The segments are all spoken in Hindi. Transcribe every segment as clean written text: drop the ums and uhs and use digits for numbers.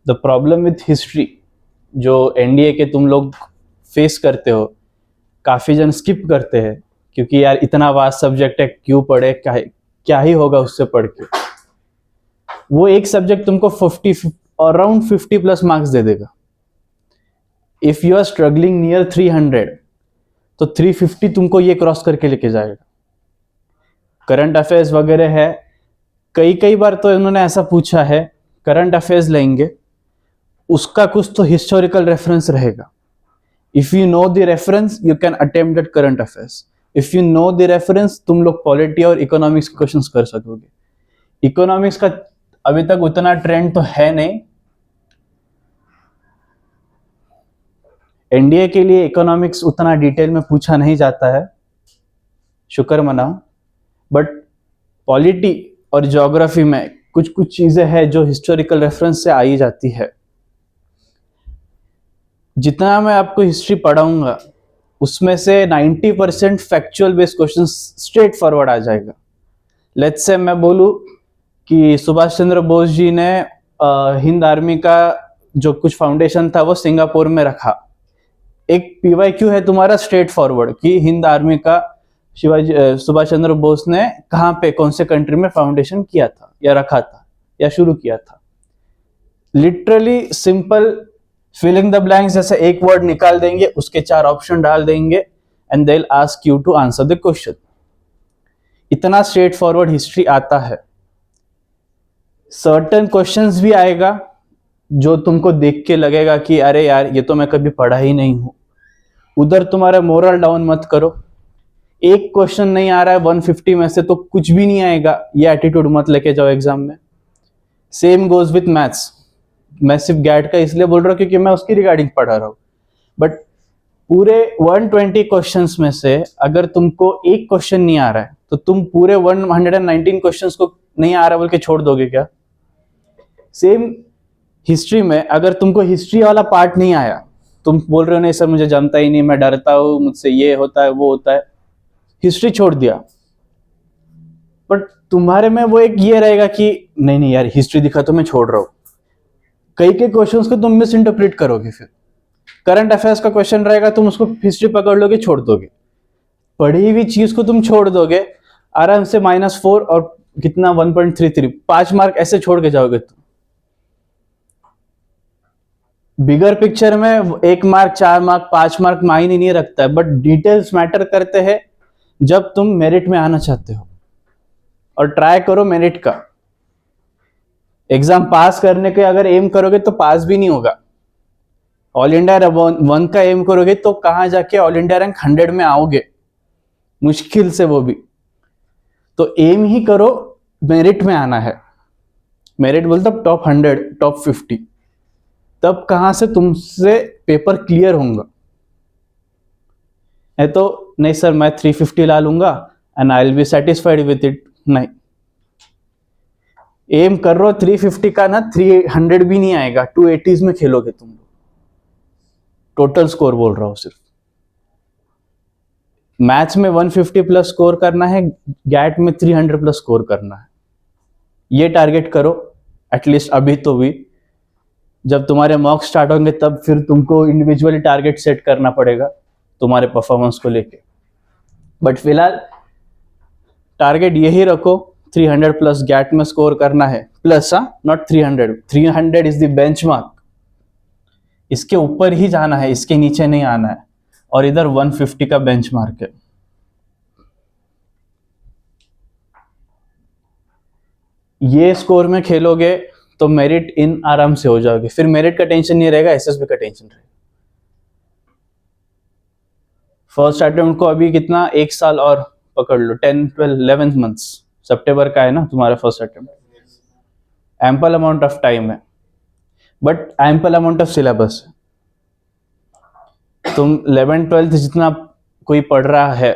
द प्रॉब्लम विथ हिस्ट्री जो एनडीए के तुम लोग फेस करते हो, काफ़ी जन स्किप करते हैं क्योंकि यार इतना वास्ट सब्जेक्ट है, क्यों पढ़े, क्या ही होगा उससे पढ़ के। वो एक सब्जेक्ट तुमको 50 अराउंड 50 प्लस मार्क्स दे देगा। If you are struggling near 300 तो 350 तुमको ये क्रॉस करके लेके जाएगा। करंट अफेयर्स वगैरह है, कई कई बार तो इन्होंने ऐसा पूछा है, करंट अफेयर्स लेंगे, उसका कुछ तो हिस्टोरिकल रेफरेंस रहेगा। If you know the reference you can attempt that current affairs. If you know the reference तुम लोग पॉलिटी और इकोनॉमिक्स क्वेश्चंस कर सकोगे। इकोनॉमिक्स का अभी तक उतना ट्रेंड तो है नहीं, एनडीए के लिए इकोनॉमिक्स उतना डिटेल में पूछा नहीं जाता है, शुक्र मनाओ। बट पॉलिटी और ज्योग्राफी में कुछ कुछ चीजें हैं जो हिस्टोरिकल रेफरेंस से आई जाती है। जितना मैं आपको हिस्ट्री पढ़ाऊंगा उसमें से 90% factual based question straightforward आ जाएगा। लेट्स से मैं बोलूं कि सुभाष चंद्र बोस जी ने हिंद आर्मी का जो कुछ फाउंडेशन था वो सिंगापुर में रखा। एक पीवाईक्यू है तुम्हारा स्ट्रेट फॉरवर्ड कि हिंद आर्मी का सुभाष चंद्र बोस ने कहां पे कौन से कंट्री में फाउंडेशन किया था या रखा था या शुरू किया था। Literally simple filling the blanks, जैसे एक वर्ड निकाल देंगे, उसके 4 ऑप्शन डाल देंगे and they will ask you to answer the question. इतना स्ट्रेट फॉरवर्ड हिस्ट्री आता है। सर्टेन क्वेश्चंस भी आएगा जो तुमको देख के लगेगा कि अरे यार ये तो मैं कभी पढ़ा ही नहीं हूं। उधर तुम्हारा मोरल डाउन मत करो। एक क्वेश्चन नहीं आ रहा है 150 में से तो कुछ भी नहीं आएगा, ये एटीट्यूड मत लेके जाओ एग्जाम में। Same goes with maths. मैं सिर्फ गैट का इसलिए बोल रहा हूं क्योंकि मैं उसकी रिगार्डिंग पढ़ा रहा हूं। बट पूरे 120 क्वेश्चंस में से अगर तुमको एक क्वेश्चन नहीं आ रहा है तो तुम पूरे 119 क्वेश्चंस को नहीं आ रहा बोल के छोड़ दोगे क्या? सेम हिस्ट्री में अगर तुमको हिस्ट्री वाला पार्ट नहीं आया, तुम बोल रहे हो नहीं सर मुझे जमता ही नहीं, मैं डरता हूं, मुझसे ये होता है वो होता है, हिस्ट्री छोड़ दिया। बट तुम्हारे में वो एक ये रहेगा कि नहीं नहीं यार हिस्ट्री दिखा तो मैं छोड़ रहा हूं। कई के क्वेश्चंस को तुम मिस इंटरप्रेट करोगे। फिर करंट अफेयर्स का क्वेश्चन रहेगा, तुम उसको हिस्ट्री पकड़ लोगे, छोड़ दोगे। पढ़ी हुई चीज को तुम छोड़ दोगे आराम से -4 और कितना 1.33 5 मार्क ऐसे छोड़ के जाओगे तुम। बिगर पिक्चर में 1 मार्क 4 मार्क 5 मार्क मायने नहीं रखता है, बट डिटेल्स मैटर करते हैं जब तुम मेरिट में आना चाहते हो। और ट्राई करो मेरिट का। एग्जाम पास करने के अगर एम करोगे तो पास भी नहीं होगा। ऑल इंडिया रैंक 1 का एम करोगे तो कहां जाके ऑल इंडिया रैंक 100 में आओगे, मुश्किल से, वो भी। तो एम ही करो मेरिट में आना है। मेरिट बोलता टॉप 100 टॉप 50, तब कहां से तुमसे पेपर क्लियर होगा। है तो नहीं सर मैं 350 ला लूंगा and I will be satisfied with it, नहीं। एम कर रहे हो 350 का ना, 300 भी नहीं आएगा, 280s में खेलोगे तुम। टोटल स्कोर बोल रहा हूं सिर्फ। मैथ्स में 150 प्लस स्कोर करना है, गैट में 300 प्लस स्कोर करना है। ये टारगेट करो एटलीस्ट अभी तो भी। जब तुम्हारे मॉक स्टार्ट होंगे तब फिर तुमको इंडिविजुअली टारगेट सेट करना पड़ेगा तुम्हारे परफॉर्मेंस को लेके। बट फिलहाल टारगेट यही रखो, 300 प्लस गैट में स्कोर करना है। Plus not 300 is the benchmark. इसके ऊपर ही जाना है, इसके नीचे नहीं आना है। और इधर 150 का बेंचमार्क है। ये स्कोर में खेलोगे तो मेरिट इन आराम से हो जाओगे। फिर मेरिट का टेंशन नहीं रहेगा, एसएसबी का टेंशन रहेगा। फर्स्ट अटेम्प्ट को अभी कितना, 1 साल और पकड़ लो, 10, 12, 11 मंथ्स। सितंबर का है ना तुम्हारा first attempt. Ample amount of time है, but ample amount of syllabus है। तुम 11, 12 जितना कोई पढ़ रहा है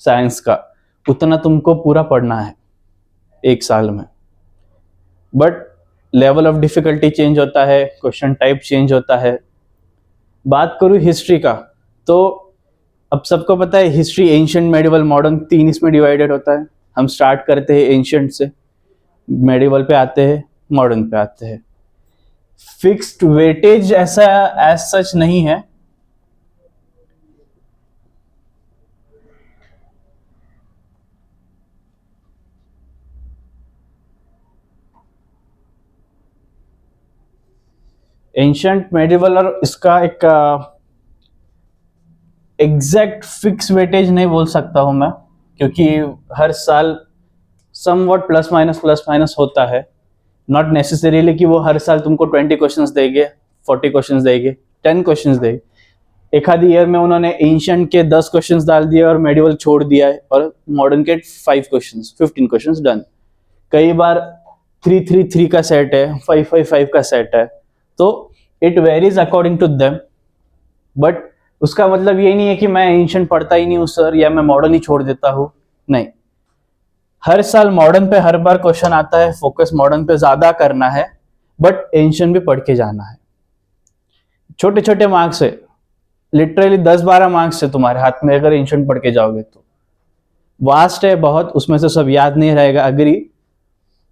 साइंस का, उतना तुमको पूरा पढ़ना है 1 साल में। But level of difficulty change होता है, क्वेश्चन टाइप चेंज होता है। बात करूं हिस्ट्री का, तो अब सबको पता है हिस्ट्री एंशिएंट, मेडिवल, मॉडर्न 3 इसमें डिवाइडेड होता है। हम स्टार्ट करते हैं एंशिएंट से, मेडिवल पे आते हैं, मॉडर्न पे आते हैं। फिक्स्ड वेटेज ऐसा एज सच नहीं है। एंशंट मेडिवल और इसका एक एग्जैक्ट फिक्स वेटेज नहीं बोल सकता हूं मैं, क्योंकि हर साल समवट प्लस माइनस होता है। नॉट नेसेसरीली कि वो हर साल तुमको 20 क्वेश्चंस देंगे, 40 क्वेश्चंस देंगे, 10 क्वेश्चंस देंगे। एक आधी ईयर में उन्होंने एंशंट के 10 क्वेश्चंस डाल दिए और मेडिवल छोड़ दिया है, और मॉडर्न के 5 क्वेश्चंस, 15 क्वेश्चंस डन। कई बार 3-3-3 का सेट है, 5-5-5 का सेट है, तो it varies according to them. But उसका मतलब ये नहीं है कि मैं एंशंट पढ़ता ही नहीं हूं सर, या मैं मॉडर्न ही छोड़ देता हूं। नहीं, हर साल मॉडर्न पे हर बार क्वेश्चन आता है, फोकस मॉडर्न पे ज्यादा करना है, बट एंशंट भी पढ़ के जाना है। छोटे छोटे मार्क्स है, लिटरली 10-12 मार्क्स है तुम्हारे हाथ में अगर एंशंट पढ़ के जाओगे तो। वास्ट है बहुत, उसमें से सब याद नहीं रहेगा, अग्री।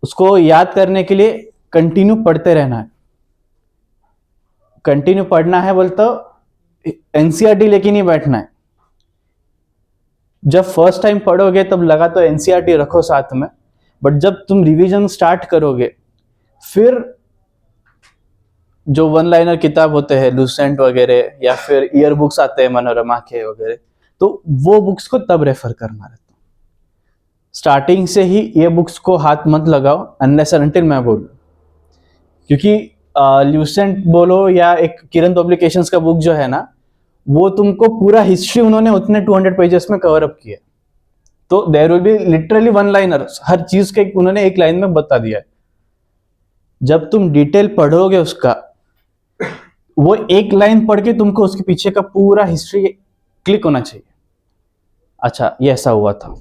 उसको याद करने के लिए कंटिन्यू पढ़ते रहना है। कंटिन्यू पढ़ना है बोलते एनसीईआरटी लेके नहीं बैठना है। जब फर्स्ट टाइम पढ़ोगे तब लगा तो एनसीईआरटी रखो साथ में, बट जब तुम रिवीजन स्टार्ट करोगे, फिर जो वन लाइनर किताब होते हैं लूसेंट वगैरह, या फिर ईयर बुक्स आते हैं मनोरमा के वगैरह, तो वो बुक्स को तब रेफर करना रहता। स्टार्टिंग से ही ये बुक्स को हाथ मत लगाओ अनलेस एंड अनटिल मैं बोलूं, क्योंकि लूसेंट बोलो या एक किरण पब्लिकेशंस का बुक जो है ना, वो तुमको पूरा हिस्ट्री उन्होंने उतने 200 पेजेस में कवर अप किया। तो there will be literally one liner, हर चीज के उन्होंने एक लाइन में बता दिया है। जब तुम डिटेल पढ़ोगे उसका, वो एक लाइन पढ़ के तुमको उसके पीछे का पूरा हिस्ट्री क्लिक होना चाहिए। अच्छा, ये ऐसा हुआ था।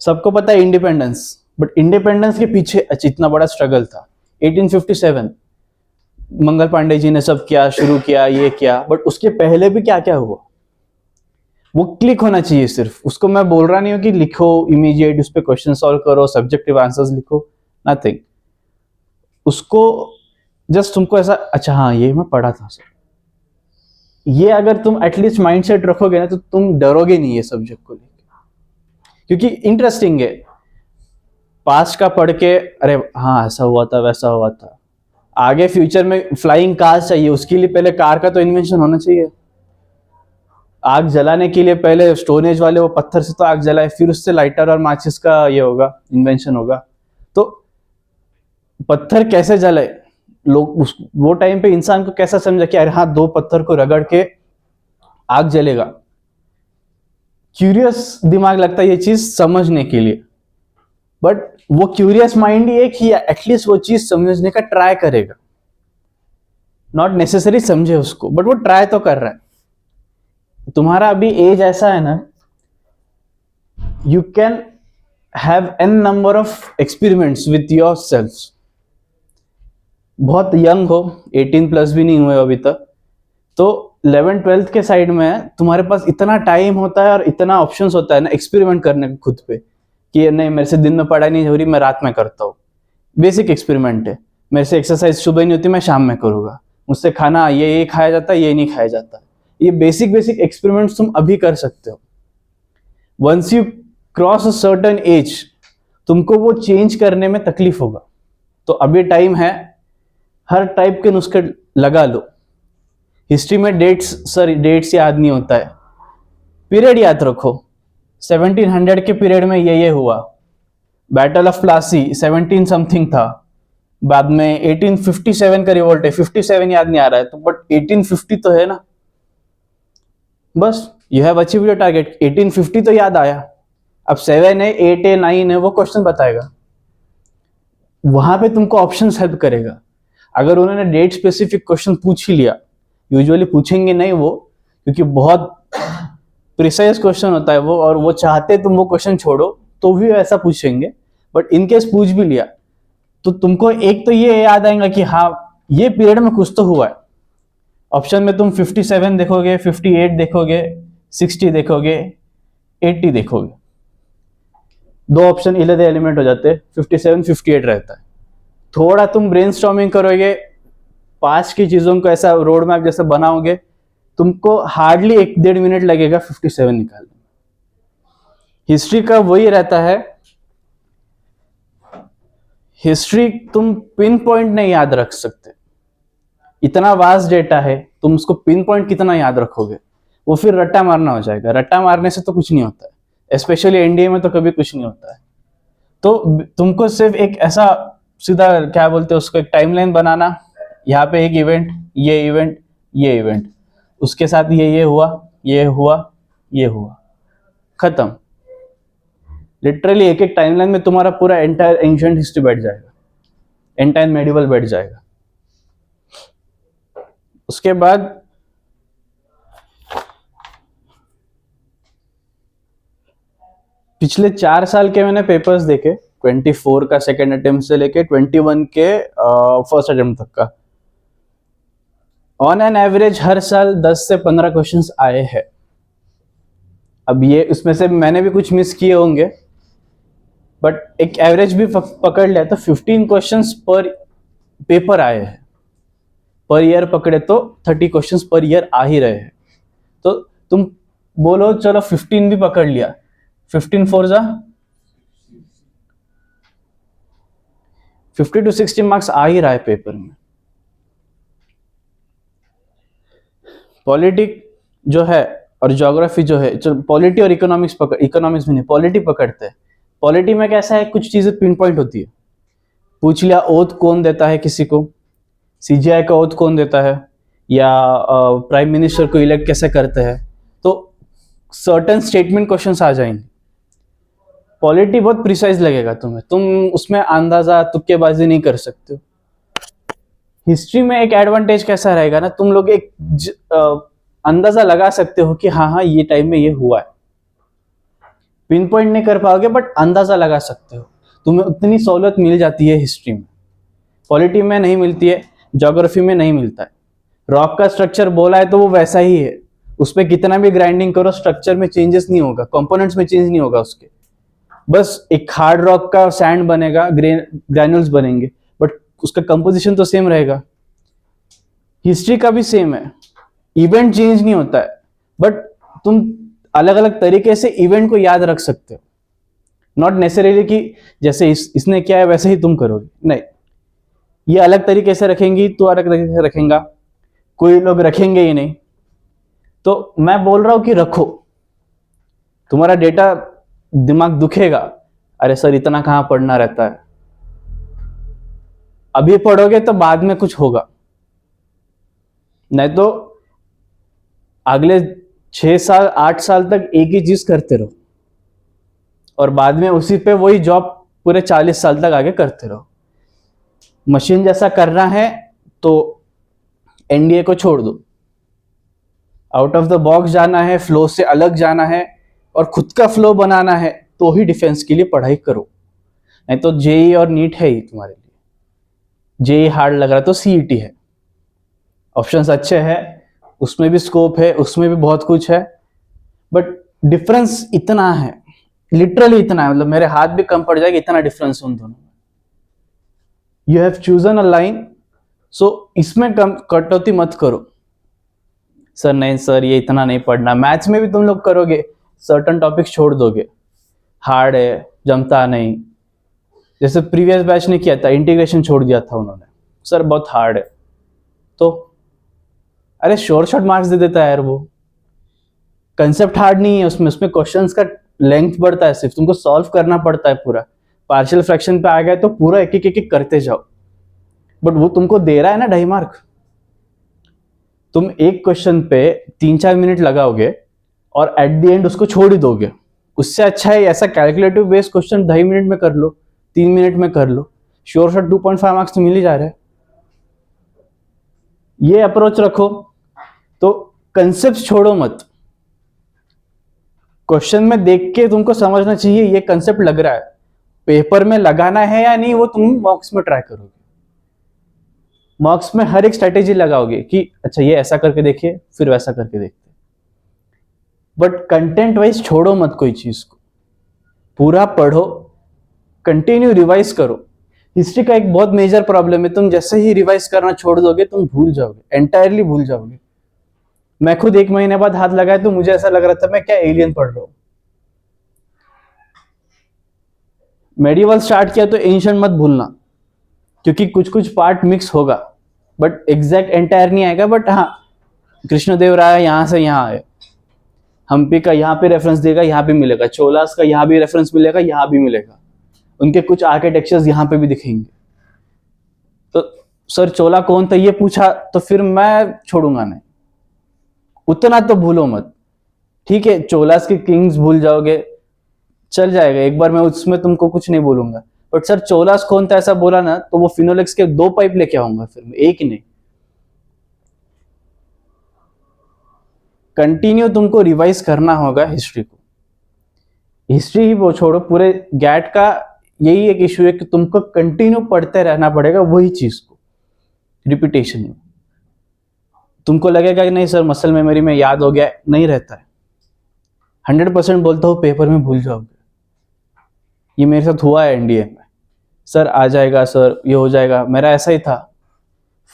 सबको पता है इंडिपेंडेंस, बट इंडिपेंडेंस के पीछे इतना बड़ा स्ट्रगल था। 1857 मंगल पांडे जी ने सब किया, शुरू किया, ये किया, बट उसके पहले भी क्या क्या हुआ वो क्लिक होना चाहिए सिर्फ। उसको मैं बोल रहा नहीं हूं कि लिखो इमीडिएट, उस पर क्वेश्चन सॉल्व करो, सब्जेक्टिव आंसर्स लिखो, नथिंग। उसको जस्ट तुमको ऐसा, अच्छा हाँ ये मैं पढ़ा था सर, ये अगर तुम एटलीस्ट माइंडसेट रखोगे ना, तो तुम डरोगे नहीं ये सब्जेक्ट को लेकर, क्योंकि इंटरेस्टिंग है। पास्ट का पढ़ के अरे हाँ ऐसा हुआ था, वैसा हुआ था, आगे फ्यूचर में फ्लाइंग कार चाहिए, उसके लिए पहले कार का तो इन्वेंशन होना चाहिए। आग जलाने के लिए पहले स्टोन एज वाले वो पत्थर से तो आग जलाए, फिर उससे लाइटर और माचिस का ये होगा, इन्वेंशन होगा। तो पत्थर कैसे जलाए, लोग वो टाइम पे इंसान को कैसा समझा कि अरे हाँ 2 पत्थर को रगड़ के आग जलेगा। क्यूरियस दिमाग लगता है ये चीज समझने के लिए, बट वो क्यूरियस माइंड ही एक ही एटलीस्ट वो चीज समझने का ट्राई करेगा। नॉट नेसेसरी समझे उसको, बट वो ट्राई तो कर रहा है। तुम्हारा अभी एज ऐसा है ना, you can have an number of experiments with your self. बहुत यंग हो, 18 प्लस भी नहीं हुए अभी तक, तो 11th-12th के साइड में तुम्हारे पास इतना टाइम होता है और इतना ऑप्शंस होता है ना एक्सपेरिमेंट करने को खुद पे, कि नहीं मेरे से दिन में पढ़ाई नहीं हो रही, मैं रात में करता हूँ, बेसिक एक्सपेरिमेंट है। मेरे से एक्सरसाइज सुबह नहीं होती, मैं शाम में करूंगा। मुझसे खाना ये खाया जाता है, ये नहीं खाया जाता। ये बेसिक एक्सपेरिमेंट्स तुम अभी कर सकते हो। Once you cross a certain age, तुमको वो चेंज करने में तकलीफ होगा। तो अभी टाइम है, हर टाइप के नुस्खे लगा लो। हिस्ट्री में डेट्स याद नहीं होता है, पीरियड याद रखो। 1700 के पीरियड में ये हुआ, बैटल ऑफ प्लासी 17 समथिंग था। बाद में 1857 का रिवोल्ट है, 57 याद नहीं आ रहा है तो, बट 1850 तो है ना, बस you have achieved your target. 1850 तो याद आया, अब 7 है, 8 है, 9 है, वो क्वेश्चन बताएगा। वहां पे तुमको ऑप्शंस हेल्प करेगा। अगर उन्होंने डेट स्पेसिफिक क्वेश्चन पूछ ही लिया, यूजुअली पूछेंगे नहीं वो, क्योंकि बहुत प्रिसाइज क्वेश्चन होता है वो, और वो चाहते तुम वो क्वेश्चन छोड़ो तो भी ऐसा पूछेंगे, बट इनकेस पूछ भी लिया तो तुमको एक तो ये याद आएगा कि हाँ ये पीरियड में कुछ तो हुआ है। ऑप्शन में तुम 57 देखोगे, 58 देखोगे, 60 देखोगे, 80 देखोगे, 2 ऑप्शन इलेदे एलिमेंट हो जाते हैं, 57 58 रहता है। थोड़ा तुम ब्रेनस्टॉर्मिंग करोगे, पास्ट की चीजों को ऐसा रोड मैप जैसे बनाओगे, तुमको हार्डली 1-1.5 मिनट लगेगा 57 निकालने में। हिस्ट्री का वही रहता है, हिस्ट्री तुम पिन पॉइंट नहीं याद रख सकते, इतना वास्ट डेटा है, तुम उसको पिन पॉइंट कितना याद रखोगे, वो फिर रट्टा मारना हो जाएगा। रट्टा मारने से तो कुछ नहीं होता है, स्पेशली एनडीए में तो कभी कुछ नहीं होता है। तो तुमको सिर्फ एक ऐसा सीधा क्या बोलते हैं उसको, एक टाइमलाइन बनाना, यहाँ पे एक इवेंट, ये इवेंट, ये इवेंट, उसके साथ ये हुआ, ये हुआ, ये हुआ, खत्म। लिटरली एक एक टाइमलाइन में तुम्हारा पूरा एंटायर एंशिएंट हिस्ट्री बैठ जाएगा, एंटायर मेडिवल बैठ जाएगा। उसके बाद पिछले 4 साल के मैंने पेपर्स देखे, 24 का सेकेंड अटेम्प्ट से लेके 21 के फर्स्ट अटेम्प्ट तक का। ऑन एन एवरेज हर साल 10 से 15 क्वेश्चंस आए हैं। अब ये उसमें से मैंने भी कुछ मिस किए होंगे, बट एक एवरेज भी पकड़ लिया तो 15 क्वेश्चंस पर पेपर आए हैं। पर ईयर पकड़े तो 30 क्वेश्चंस पर ईयर आ ही रहे हैं। तो तुम बोलो चलो 15 भी पकड़ लिया, 15 4 जा 50 to 60 मार्क्स आ ही रहा है पेपर में। पॉलिटिक जो है और ज्योग्राफी जो है, चलो पॉलिटी और इकोनॉमिक्स इकोनॉमिक्स भी नहीं, पॉलिटी पकड़ते हैं। पॉलिटी में कैसा है, कुछ चीजें पिन पॉइंट होती है। पूछ लिया ओथ कौन देता है किसी को, सीजीआई का ओथ कौन देता है, या प्राइम मिनिस्टर को इलेक्ट कैसे करते हैं, तो सर्टेन स्टेटमेंट क्वेश्चंस आ जाएंगे। पॉलिटी बहुत प्रिसाइज लगेगा तुम्हें, तुम उसमें अंदाजा तुक्केबाजी नहीं कर सकते हो। हिस्ट्री में एक एडवांटेज कैसा रहेगा ना, तुम लोग एक अंदाजा लगा सकते हो कि हाँ हाँ ये टाइम में ये हुआ है। पिन पॉइंट नहीं कर पाओगे बट अंदाजा लगा सकते हो, तुम्हें उतनी सहूलत मिल जाती है हिस्ट्री में। पॉलिटी में नहीं मिलती है, ज्योग्राफी में नहीं मिलता है। रॉक का स्ट्रक्चर बोला है तो वो वैसा ही है, उस पर कितना भी ग्राइंडिंग करो स्ट्रक्चर में चेंजेस नहीं होगा, कंपोनेंट्स में चेंज नहीं होगा उसके। बस एक हार्ड रॉक का सैंड बनेगा, ग्रैन्यूल्स बनेंगे, बट उसका कंपोजिशन तो सेम रहेगा। हिस्ट्री का भी सेम है, इवेंट चेंज नहीं होता है, बट तुम अलग अलग तरीके से इवेंट को याद रख सकते हो। नॉट नेसेसरीली कि जैसे इसने किया है वैसे ही तुम करोगे, नहीं, ये अलग तरीके से रखेंगी तो अलग तरीके से रखेगा, कोई लोग रखेंगे ही नहीं। तो मैं बोल रहा हूं कि रखो, तुम्हारा डेटा दिमाग दुखेगा, अरे सर इतना कहां पढ़ना रहता है, अभी पढ़ोगे तो बाद में कुछ होगा, नहीं तो अगले 6 साल 8 साल तक एक ही चीज करते रहो और बाद में उसी पे वही जॉब पूरे 40 साल तक आगे करते रहो। मशीन जैसा करना है तो एनडीए को छोड़ दो, आउट ऑफ द बॉक्स जाना है, फ्लो से अलग जाना है और खुद का फ्लो बनाना है तो ही डिफेंस के लिए पढ़ाई करो, नहीं तो जेई और नीट है ही तुम्हारे लिए। जेई हार्ड लग रहा है तो सीईटी है, ऑप्शंस अच्छे हैं, उसमें भी स्कोप है, उसमें भी बहुत कुछ है, बट डिफरेंस इतना है, लिटरली इतना है, मतलब मेरे हाथ भी कम पड़ जाएगा, इतना डिफरेंस उन दोनों में। You have chosen a line, so इसमें कम कटौती मत करो। सर नहीं सर ये इतना नहीं पढ़ना, मैथ्स में भी तुम लोग करोगे, सर्टन टॉपिक्स छोड़ दोगे, हार्ड है, जमता नहीं। जैसे प्रीवियस बैच ने किया था, इंटीग्रेशन छोड़ दिया था उन्होंने, सर बहुत हार्ड है, तो अरे शॉर्ट मार्क्स दे देता है यार वो। कंसेप्ट हार्ड नहीं है उसमें, उसमें क्वेश्चंस का लेंथ बढ़ता है, सिर्फ तुमको सॉल्व करना पड़ता है पूरा। पार्शियल फ्रैक्शन पे आ गए तो पूरा एक एक करते जाओ, बट वो तुमको दे रहा है ना 2.5 मार्क। तुम एक क्वेश्चन पे 3-4 मिनट लगाओगे और एट द एंड उसको छोड़ ही दोगे, उससे अच्छा है ऐसा कैलकुलेटिव बेस्ड क्वेश्चन 2.5 मिनट में कर लो, 3 मिनट में कर लो, श्योर शॉट 2.5 मार्क्स तो मिल ही जा रहे हैं। ये अप्रोच रखो तो कंसेप्ट छोड़ो मत, क्वेश्चन में देख के तुमको समझना चाहिए ये कंसेप्ट लग रहा है, पेपर में लगाना है या नहीं वो तुम मॉक्स में ट्राई करोगे। मॉक्स में हर एक स्ट्रेटेजी लगाओगे कि अच्छा ये ऐसा करके देखिए, फिर वैसा करके देखते, बट कंटेंट वाइज छोड़ो मत कोई चीज को, पूरा पढ़ो, कंटिन्यू रिवाइज करो। हिस्ट्री का एक बहुत मेजर प्रॉब्लम है, तुम जैसे ही रिवाइज करना छोड़ दोगे तुम भूल जाओगे, एंटायरली भूल जाओगे। मैं खुद 1 महीने बाद हाथ लगाया तो मुझे ऐसा लग रहा था मैं क्या एलियन पढ़ रहा हूं। मेडिवल स्टार्ट किया तो एंशिएंट मत भूलना, क्योंकि कुछ कुछ पार्ट मिक्स होगा, बट एग्जैक्ट एंटायर नहीं आएगा। बट हाँ, कृष्णदेवराय यहां से यहां आए, हम्पी का यहाँ पे रेफरेंस देगा, यहाँ पे मिलेगा, चोलास का यहाँ भी रेफरेंस मिलेगा, यहाँ भी मिलेगा, उनके कुछ आर्किटेक्चर्स यहाँ पे भी दिखेंगे। तो सर चोला कौन था ये पूछा तो फिर मैं छोड़ूंगा नहीं, उतना तो भूलो मत। ठीक है, चोलास के किंग्स भूल जाओगे चल जाएगा, एक बार मैं उसमें तुमको कुछ नहीं बोलूंगा, बट सर चोलास कौन था ऐसा बोला ना तो वो फिनोलेक्स के 2 पाइप लेके आऊंगा, फिर मैं एक ही नहीं। कंटिन्यू तुमको रिवाइज करना होगा हिस्ट्री को। हिस्ट्री ही वो छोड़ो, पूरे गैट का यही एक इशू है कि तुमको कंटिन्यू पढ़ते रहना पड़ेगा वही चीज को, रिपीटेशन में। तुमको लगेगा कि नहीं सर मसल मेमोरी में याद हो गया, नहीं रहता है। 100% बोलता हूँ पेपर में भूल जाओगे। ये मेरे साथ हुआ है एनडीए में, सर आ जाएगा सर ये हो जाएगा, मेरा ऐसा ही था।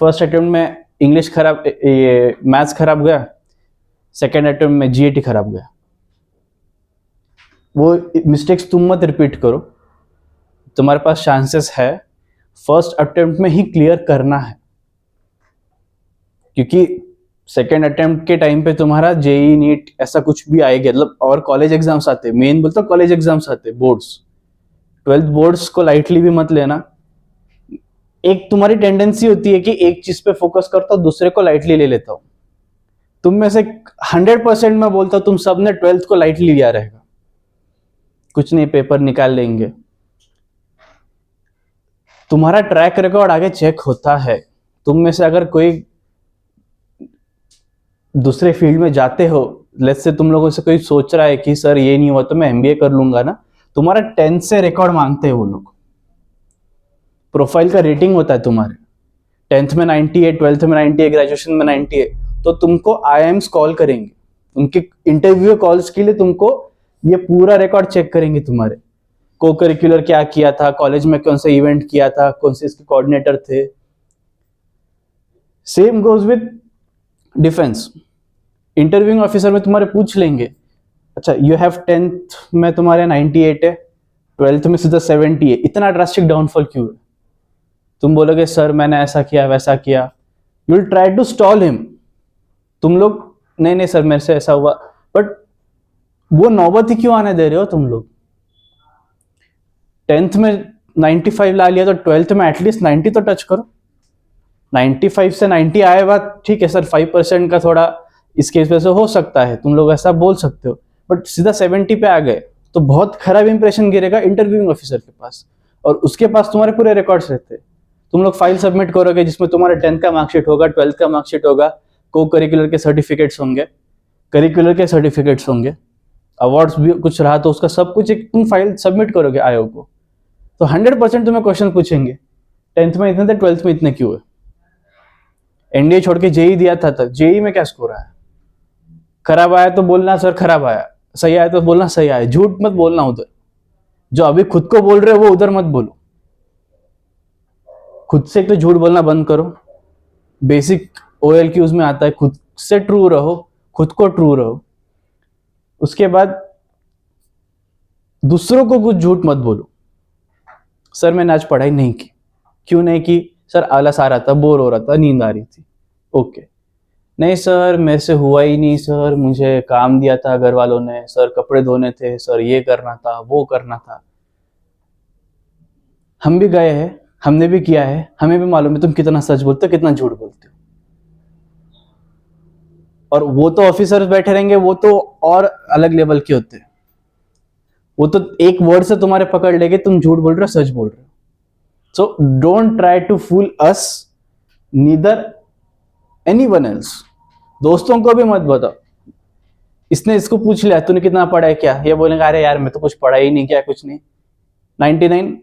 फर्स्ट अटेम्प्ट में इंग्लिश खराब, ये मैथ्स खराब गया, सेकेंड अटेम्प्ट में जीएटी खराब गया। वो मिस्टेक्स तुम मत रिपीट करो, तुम्हारे पास चांसेस है फर्स्ट अटेम्प्ट में ही क्लियर करना है, क्योंकि सेकेंड अटेम्प्ट के टाइम पे तुम्हारा जेई नीट ऐसा कुछ भी आएगा, मतलब और कॉलेज एग्जाम्स आते, मेन बोलते कॉलेज एग्जाम्स आते, बोर्ड्स, 12th बोर्ड्स को लाइटली भी मत लेना। एक तुम्हारी टेंडेंसी होती है कि एक चीज पे फोकस करता हूं दूसरे को लाइटली ले लेता हूं। तुम में से 100% मैं बोलता हूं तुम सब ने 12th को लाइटली लिया रहेगा, कुछ नहीं पेपर निकाल लेंगे। तुम्हारा ट्रैक रिकॉर्ड आगे चेक होता है। तुम में से अगर कोई दूसरे फील्ड में जाते हो, लेट्स से तुम लोगों से कोई सोच रहा है कि सर ये नहीं हुआ तो मैं एमबीए कर लूंगा ना, तुम्हारा 10th से रिकॉर्ड मांगते हैं वो लोग। प्रोफाइल का रेटिंग होता है तुम्हारे, 10th में 98, 12th में 98, ग्रेजुएशन में 98, तो तुमको आईएम्स कॉल करेंगे, उनके इंटरव्यू कॉल्स के लिए तुमको ये पूरा रिकॉर्ड चेक करेंगे। तुम्हारे को करिकुलर क्या किया था, कॉलेज में कौन सा इवेंट किया था, कौन से इसके कोऑर्डिनेटर थे। Same goes with defence, interviewing officer में तुम्हारे पूछ लेंगे, अच्छा यू हैव 10th में तुम्हारे 98 है, 12th में सीधा 70 है, इतना ड्रास्टिक डाउनफॉल क्यों है? तुम बोलोगे सर मैंने ऐसा किया वैसा किया, you will try to stall him. तुम लोग नहीं नहीं सर मेरे से ऐसा हुआ, बट वो नौबत ही क्यों आने दे रहे हो तुम लोग? 10th में 95 ला लिया तो 12th में एटलीस्ट 90 तो टच करो। 95 से 90 आए बात ठीक है सर, 5% का थोड़ा इस केस में से हो सकता है, तुम लोग ऐसा बोल सकते हो, बट सीधा 70 पे आ गए तो बहुत खराब इंप्रेशन गिरेगा इंटरव्यूइंग ऑफिसर के पास, और उसके पास तुम्हारे पूरे रिकॉर्ड्स रहते हैं। तुम लोग फाइल सबमिट करोगे जिसमें तुम्हारा 10th का मार्कशीट होगा, 12th का मार्कशीट होगा, को करिकुलर के सर्टिफिकेट्स होंगे, करिकुलर के सर्टिफिकेट्स होंगे, अवार्ड्स भी कुछ रहा तो उसका सब कुछ एक तुम फाइल सबमिट करोगे आयोग को, तो 100% तुम्हें क्वेश्चन पूछेंगे 10th में इतने थे 12th में इतने क्यों है। एनडीए छोड़ के जेई दिया था, जेई में क्या स्कोर आया? खराब आया तो बोलना सर खराब आया, सही आया तो बोलना सही आया, झूठ मत बोलना उधर। जो अभी खुद को बोल रहे हो वो उधर मत बोलो, खुद से तो झूठ बोलना बंद करो। बेसिक ओएलक्यूज में आता है खुद से ट्रू रहो, खुद को ट्रू रहो। उसके बाद दूसरों को कुछ झूठ मत बोलो, सर मैंने आज पढ़ाई नहीं की, क्यों नहीं की? सर आलस आ रहा था, बोर हो रहा था, नींद आ रही थी। ओके, नहीं सर मेरे से हुआ ही नहीं सर, मुझे काम दिया था घर वालों ने, सर कपड़े धोने थे, सर ये करना था वो करना था। हम भी गए हैं, हमने भी किया है, हमें भी मालूम है तुम कितना सच बोलते हो कितना झूठ बोलते हो। और वो तो ऑफिसर्स बैठे रहेंगे, वो तो और अलग लेवल के होते हैं, वो तो एक वर्ड से तुम्हारे पकड़ लेंगे तुम झूठ बोल रहे हो सच बोल रहे हो। So don't try to fool us, neither anyone else. दोस्तों को भी मत बताओ इसने इसको पूछ लिया तूने कितना पढ़ा है क्या, ये बोलेंगे अरे यार मैं तो कुछ पढ़ा ही नहीं, क्या कुछ नहीं, 99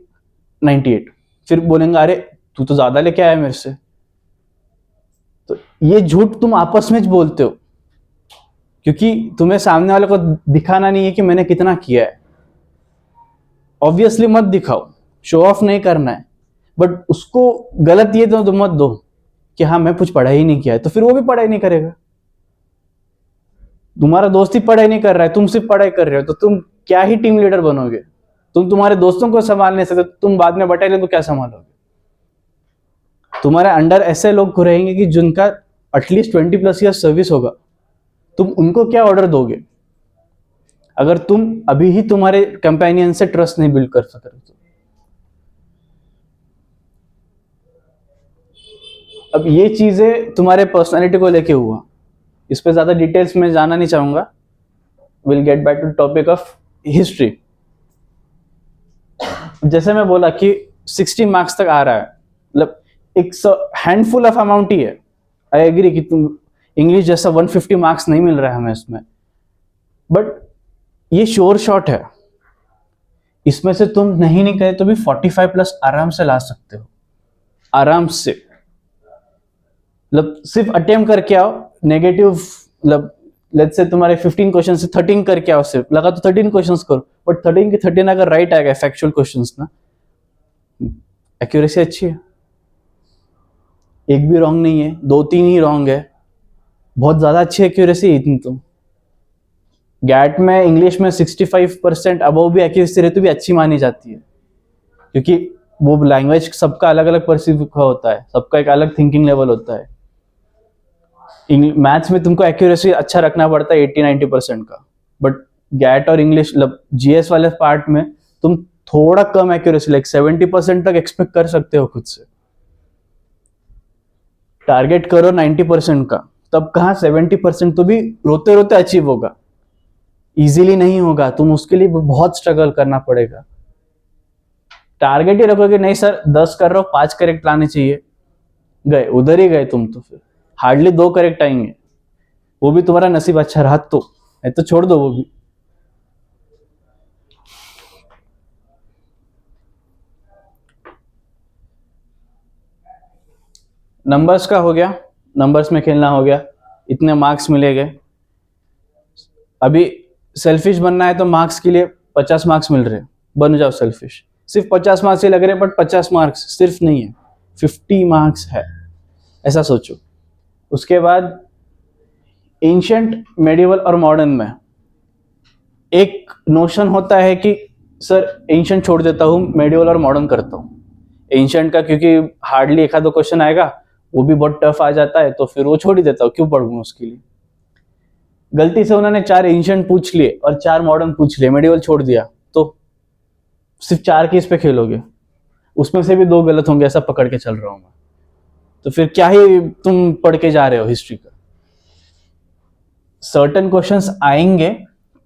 98, फिर बोलेंगे अरे तू तो ज्यादा लेके आया मेरे से। तो ये झूठ तुम आपस में बोलते हो, क्योंकि तुम्हें सामने वाले को दिखाना नहीं है कि मैंने कितना किया है। ऑब्वियसली मत दिखाओ, शो ऑफ नहीं करना है, बट उसको गलत ये तो मत दो कि हाँ मैं कुछ पढ़ाई नहीं किया है, तो फिर वो भी पढ़ाई नहीं करेगा। तुम्हारा दोस्त ही पढ़ाई नहीं कर रहा है, तुम सिर्फ पढ़ाई कर रहे हो, तो तुम क्या ही टीम लीडर बनोगे? तुम तुम्हारे दोस्तों को संभाल नहीं सकते, तुम बाद में बटालियन को क्या संभालोगे? तुम्हारे अंडर ऐसे लोग रहेंगे कि जिनका एटलीस्ट 20+ ईयर सर्विस होगा, तुम उनको क्या ऑर्डर दोगे अगर तुम अभी ही तुम्हारे कंपेनियन से ट्रस्ट नहीं बिल्ड कर सक रहे? तो अब ये चीजें तुम्हारे पर्सनालिटी को लेके हुआ, इस पे ज्यादा डिटेल्स में जाना नहीं चाहूंगा। Will get back to topic of history. जैसे मैं बोला कि 60 मार्क्स तक आ रहा है, मतलब एक हैंडफुल ऑफ अमाउंट ही है। आई एग्री कि तुम इंग्लिश जैसा 150 मार्क्स नहीं मिल रहा है हमें इसमें, बट ये श्योर शॉट है, इसमें से तुम नहीं करे तो भी 45+ आराम से ला सकते हो, आराम से। मतलब सिर्फ अटेम्प्ट करके आओ, नेगेटिव मतलब लेट्स से तुम्हारे 15 क्वेश्चन से 13 करके आओ, सिर्फ लगा तो 13 क्वेश्चंस करो, बट 13 के 13 अगर राइट आएगा फैक्चुअल क्वेश्चंस ना, एक्यूरेसी अच्छी है, एक भी रॉन्ग नहीं है, 2-3 ही रॉन्ग है, बहुत ज्यादा अच्छी एक्यूरेसी है इतनी। तो गैट में इंग्लिश में 65% अबव भी एक्यूरेसी रहती भी अच्छी मानी जाती है, क्योंकि वो लैंग्वेज सबका अलग अलग परसीव होता है, सबका एक अलग थिंकिंग लेवल होता है। मैथ्स में तुमको एक्यूरेसी अच्छा रखना पड़ता है 80-90% का, बट गैट और इंग्लिश मतलब जीएस वाले पार्ट में तुम थोड़ा कम एक्यूरेसी लाइक 70% तक एक्सपेक्ट कर सकते हो खुद से। टारगेट करो 90% का, तब कहाँ 70% तो भी रोते रोते अचीव होगा, इजीली नहीं होगा, तुम उसके लिए बहुत स्ट्रगल करना पड़ेगा। टारगेट ही रखोगे नहीं सर 10 कर रहे हो 5 करेक्ट लाने चाहिए, गए उधर ही गए तुम, तो फिर हार्डली 2 करेक्ट आएंगे, वो भी तुम्हारा नसीब अच्छा रहा तो, है तो छोड़ दो वो भी। नंबर्स का हो गया, नंबर्स में खेलना हो गया, इतने मार्क्स मिलेंगे। अभी सेल्फिश बनना है तो मार्क्स के लिए 50 मार्क्स मिल रहे हैं, बन जाओ सेल्फिश। सिर्फ 50 मार्क्स ही लग रहे हैं, बट 50 मार्क्स सिर्फ नहीं है, 50 मार्क्स है, ऐसा सोचो। उसके बाद एंशिएंट, मेडिवल और मॉडर्न में एक नोशन होता है कि सर एंशिएंट छोड़ देता हूँ, मेडिवल और मॉडर्न करता हूँ। एंशिएंट का क्योंकि हार्डली एक आधा क्वेश्चन आएगा, वो भी बहुत टफ आ जाता है, तो फिर वो छोड़ ही देता हूँ, क्यों पढ़ूंगा उसके लिए। गलती से उन्होंने 4 एंशिएंट पूछ लिए और 4 मॉडर्न पूछ लिए, मेडिवल छोड़ दिया, तो सिर्फ 4 केस पे खेलोगे, उसमें से भी 2 गलत होंगे, ऐसा पकड़ के चल रहा हूं मैं। तो फिर क्या ही तुम पढ़ के जा रहे हो हिस्ट्री का। सर्टेन क्वेश्चंस आएंगे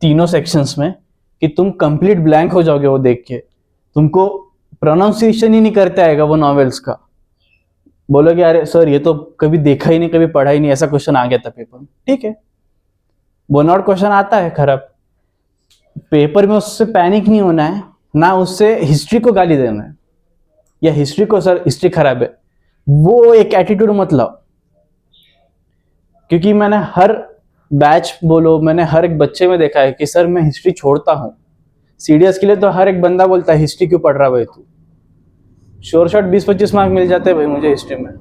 तीनों सेक्शंस में कि तुम कंप्लीट ब्लैंक हो जाओगे, वो देख के तुमको प्रोनाउंसिएशन ही नहीं करते आएगा वो नॉवेल्स का, बोलोगे अरे सर ये तो कभी देखा ही नहीं, कभी पढ़ा ही नहीं, ऐसा क्वेश्चन आ गया था पेपर में। ठीक है, बोनआउट क्वेश्चन आता है खराब, पेपर में उससे पैनिक नहीं होना है, ना उससे हिस्ट्री को गाली देना है या हिस्ट्री को सर हिस्ट्री खराब है, वो एक एटीट्यूड मत लाओ। क्योंकि मैंने हर बैच बोलो, मैंने हर एक बच्चे में देखा है कि सर मैं हिस्ट्री छोड़ता हूं, सीडीएस के लिए तो हर एक बंदा बोलता है हिस्ट्री क्यों पढ़ रहा भाई तू, श्योर शॉट 20-25 मार्क मिल जाते हैं भाई मुझे हिस्ट्री में,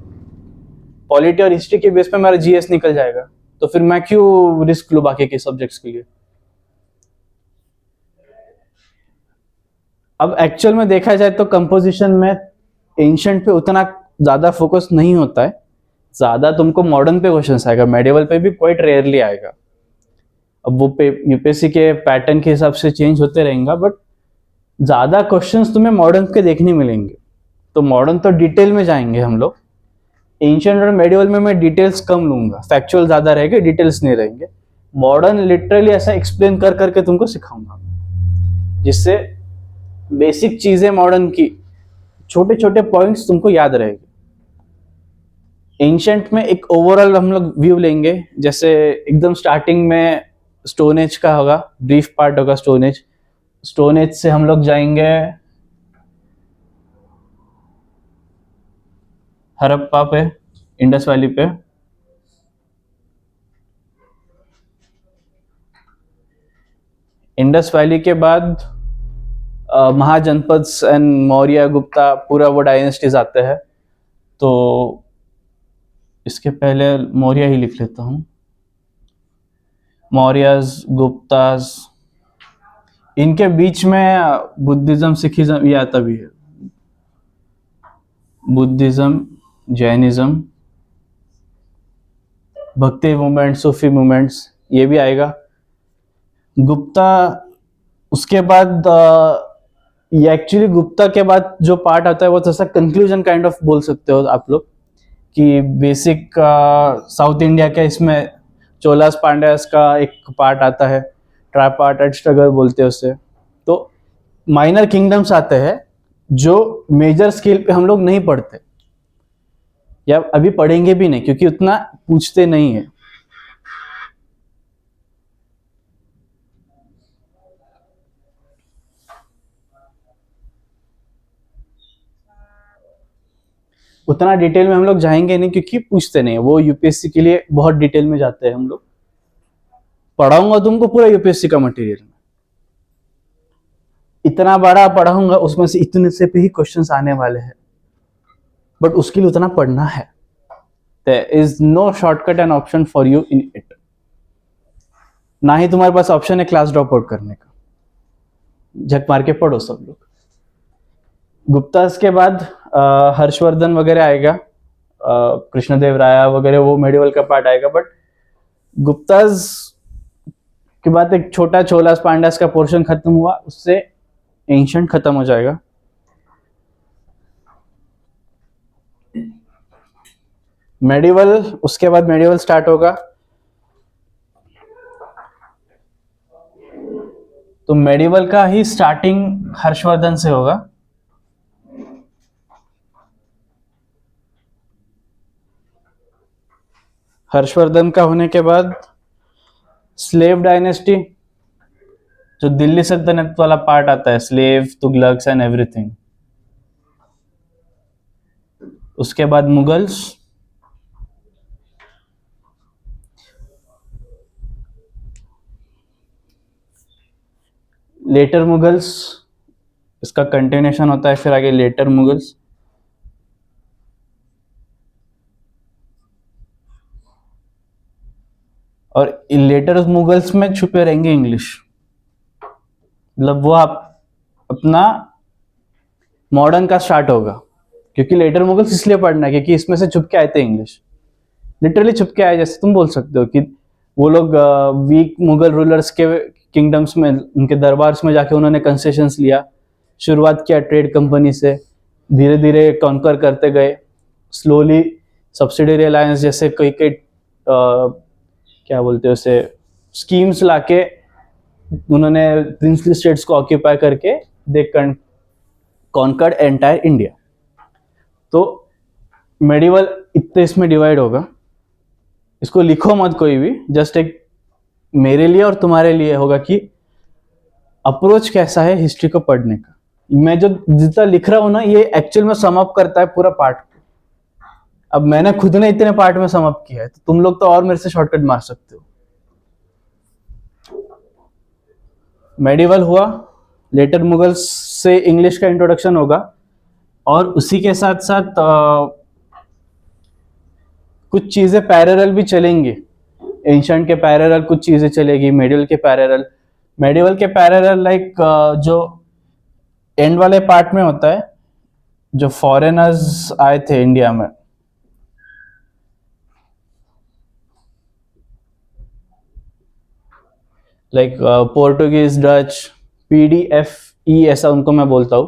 पॉलिटी और हिस्ट्री के बेस पे मेरा जीएस निकल जाएगा, तो फिर मैं क्यों रिस्क लूं बाकी के सब्जेक्ट्स के लिए। अब एक्चुअल में देखा जाए तो कंपोजिशन में एंशिएंट पे उतना ज्यादा फोकस नहीं होता है, ज्यादा तुमको मॉडर्न पे क्वेश्चंस आएगा, मेडिवल पे भी क्वाइट रेयरली आएगा। अब वो यूपीएससी के पैटर्न के हिसाब से चेंज होते रहेंगे, बट ज्यादा क्वेश्चंस तुम्हें मॉडर्न के देखने मिलेंगे। तो मॉडर्न तो डिटेल में जाएंगे हम लोग, एंशिएंट और मेडिवल में मैं डिटेल्स कम लूंगा, फैक्चुअल ज्यादा रहेंगे, डिटेल्स नहीं रहेंगे। मॉडर्न लिटरली ऐसा एक्सप्लेन कर करके तुमको सिखाऊंगा, जिससे बेसिक चीजें मॉडर्न की छोटे छोटे पॉइंट्स तुमको याद रहेंगे। एंशिएंट में एक ओवरऑल हम लोग व्यू लेंगे, जैसे एकदम स्टार्टिंग में स्टोन एज का होगा, ब्रीफ पार्ट होगा स्टोन एज, स्टोन एज से हम लोग जाएंगे हड़प्पा पे, इंडस वैली पे, इंडस वैली के बाद महाजनपद एंड मौर्य गुप्ता पूरा वो डायनेस्टीज आते हैं। तो इसके पहले मौर्य ही लिख लेता हूँ। मौर्यस, गुप्तास, इनके बीच में बुद्धिज्म, सिखिज्म ये आता भी है। बुद्धिज्म, जैनिज्म, भक्ति मूवमेंट, सूफी मूवमेंट्स ये भी आएगा। गुप्ता उसके बाद ये एक्चुअली गुप्ता के बाद जो पार्ट आता है वो जैसा कंक्लूजन काइंड ऑफ बोल सकते हो आप लोग कि बेसिक साउथ इंडिया का इसमें चोलास पांड्यास का एक पार्ट आता है, ट्राइपार्टाइट स्ट्रगल बोलते हैं उससे। तो माइनर किंगडम्स आते हैं जो मेजर स्केल पे हम लोग नहीं पढ़ते या अभी पढ़ेंगे भी नहीं क्योंकि उतना पूछते नहीं है। उतना डिटेल में हम लोग जाएंगे नहीं क्योंकि पूछते नहीं है, वो यूपीएससी के लिए बहुत डिटेल में जाते हैं हम लोग। पढ़ाऊंगा तुमको पूरा यूपीएससी का मटेरियल, इतना बड़ा पढ़ाऊंगा, उसमें से इतने से पे ही क्वेश्चंस आने वाले हैं, बट उसके लिए उतना पढ़ना है। There is no shortcut and option for you in it. ना ही तुम्हारे पास ऑप्शन है क्लास ड्रॉप आउट करने का, झक मार के पढ़ो सब लोग। गुप्तास के बाद हर्षवर्धन वगैरह आएगा, कृष्णदेव राय वगैरह, वो मेडिवल का पार्ट आएगा। बट गुप्तास के बाद एक छोटा चोलास पांड्यास का पोर्शन खत्म हुआ, उससे एंशिएंट खत्म हो जाएगा। मेडिवल, उसके बाद मेडिवल स्टार्ट होगा। तो मेडिवल का ही स्टार्टिंग हर्षवर्धन से होगा। हर्षवर्धन का होने के बाद स्लेव डायनेस्टी, जो दिल्ली सल्तनत वाला पार्ट आता है, स्लेव, तुगलक्स एंड एवरीथिंग। उसके बाद मुगल्स, लेटर मुगल्स, इसका कंटिन्यूशन होता है फिर आगे लेटर मुगल्स। और लेटर मुगल्स में छुपे रहेंगे इंग्लिश, मतलब वो आप अपना मॉडर्न का स्टार्ट होगा। क्योंकि लेटर मुगल्स इसलिए पढ़ना है क्योंकि इसमें से छुप के आए थे इंग्लिश, लिटरली छुप के आए। जैसे तुम बोल सकते हो कि वो लोग वीक मुगल रूलर्स के किंगडम्स में, उनके दरबार्स में जाके उन्होंने कंसेशंस लिया, शुरुआत किया ट्रेड कंपनी से, धीरे धीरे कॉन्कर करते गए, स्लोली सब्सिडरी अलायंस जैसे कई कई क्या बोलते हैं उसे, स्कीम्स लाके उन्होंने प्रिंसली स्टेट्स को ऑक्यूपाई करके दे कॉन्कर्ड एंटायर इंडिया। तो मेडिवल इतने इसमें डिवाइड होगा, इसको लिखो मत कोई भी, जस्ट एक मेरे लिए और तुम्हारे लिए होगा कि अप्रोच कैसा है हिस्ट्री को पढ़ने का। मैं जो जितना लिख रहा हूं ना, ये एक्चुअल में सम अप करता है पूरा पार्ट को। अब मैंने खुद ने इतने पार्ट में सम अप किया है, तो तुम लोग तो और मेरे से शॉर्टकट मार सकते हो। मेडिवल हुआ, लेटर मुगल्स से इंग्लिश का इंट्रोडक्शन होगा, और उसी के साथ साथ कुछ चीजें पैरेलल भी चलेंगी। एंशिएंट के पैरेलल कुछ चीजें चलेगी, मेडिवल के पैरेलल। मेडिवल के पैरेलल लाइक जो एंड वाले पार्ट में होता है, जो फॉरेनर्स आए थे इंडिया में, लाइक पोर्टुगीज, डच, PDFE ऐसा उनको मैं बोलता हूँ,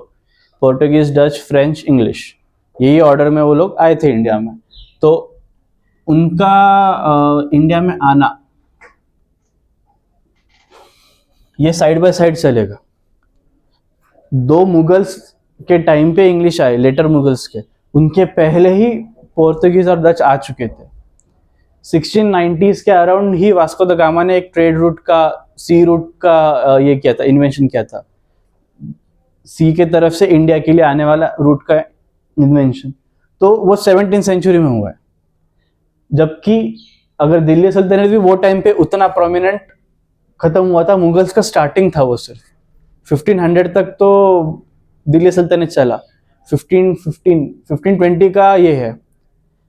पोर्टुगीज, डच, फ्रेंच, इंग्लिश, यही ऑर्डर में वो लोग आए थे इंडिया में। तो उनका इंडिया में आना ये साइड बाय साइड चलेगा। दो मुगल्स के टाइम पे इंग्लिश आए, लेटर मुगल्स के, उनके पहले ही पोर्तुगीज और डच आ चुके थे। 1690s के around he Vasco the gamma ने एक ट्रेड रूट का, सी रूट का ये किया था, इन्वेंशन किया था, सी के तरफ से इंडिया के लिए आने वाला रूट का इन्वेंशन। तो वो 17th सेंचुरी में हुआ है। जबकि अगर दिल्ली सल्तनत भी वो टाइम पे उतना प्रोमिनेंट खत्म हुआ था, मुगल्स का स्टार्टिंग था वो सिर्फ 1500 तक तो दिल्ली सल्तनत चला। 1520 का ये है,